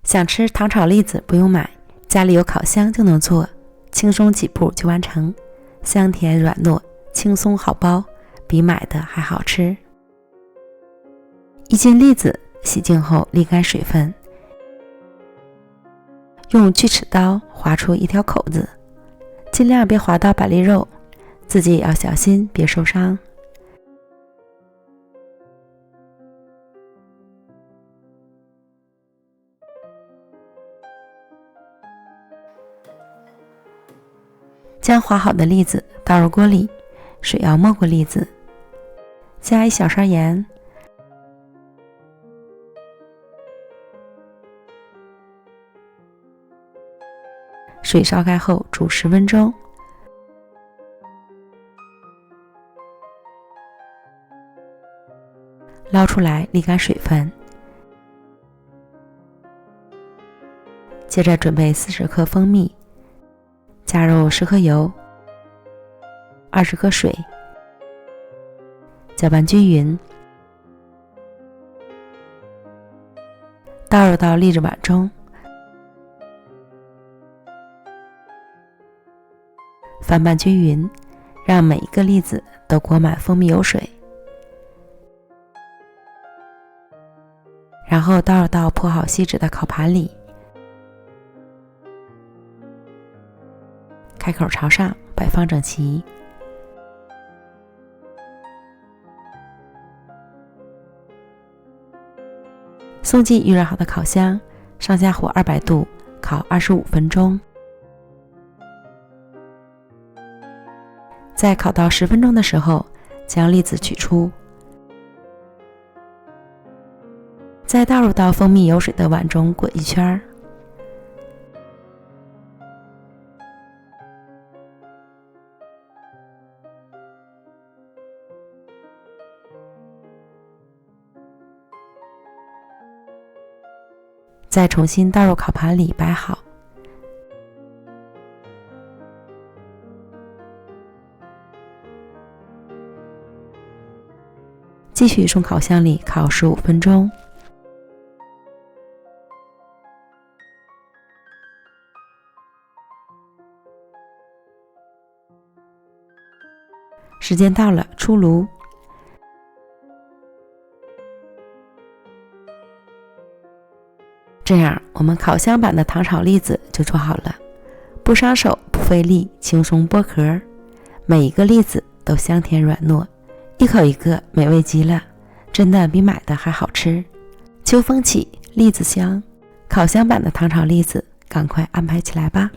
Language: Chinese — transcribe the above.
想吃糖炒栗子不用买，家里有烤箱就能做，轻松几步就完成，香甜软糯，轻松好包，比买的还好吃。1斤栗子洗净后沥干水分，用锯齿刀划出一条口子，尽量别划到板栗肉，自己也要小心别受伤。将划好的栗子倒入锅里，水要没过栗子，加1小勺盐，水烧开后煮10分钟，捞出来沥干水分。接着准备40克蜂蜜，加入10克油，20克水，搅拌均匀，倒入到栗子碗中，翻拌均匀，让每一个栗子都裹满蜂蜜油水，然后倒入到铺好锡纸的烤盘里，开口朝上，摆放整齐。送进预热好的烤箱，上下火200度烤25分钟。在烤到10分钟的时候，将栗子取出，再倒入到蜂蜜油水的碗中滚一圈，再重新倒入烤盘里摆好。继续送烤箱里烤15分钟。时间到了，出炉。这样，我们烤箱版的糖炒栗子就做好了，不伤手，不费力，轻松剥壳，每一个栗子都香甜软糯，一口一个，美味极了，真的比买的还好吃。秋风起，栗子香，烤箱版的糖炒栗子，赶快安排起来吧。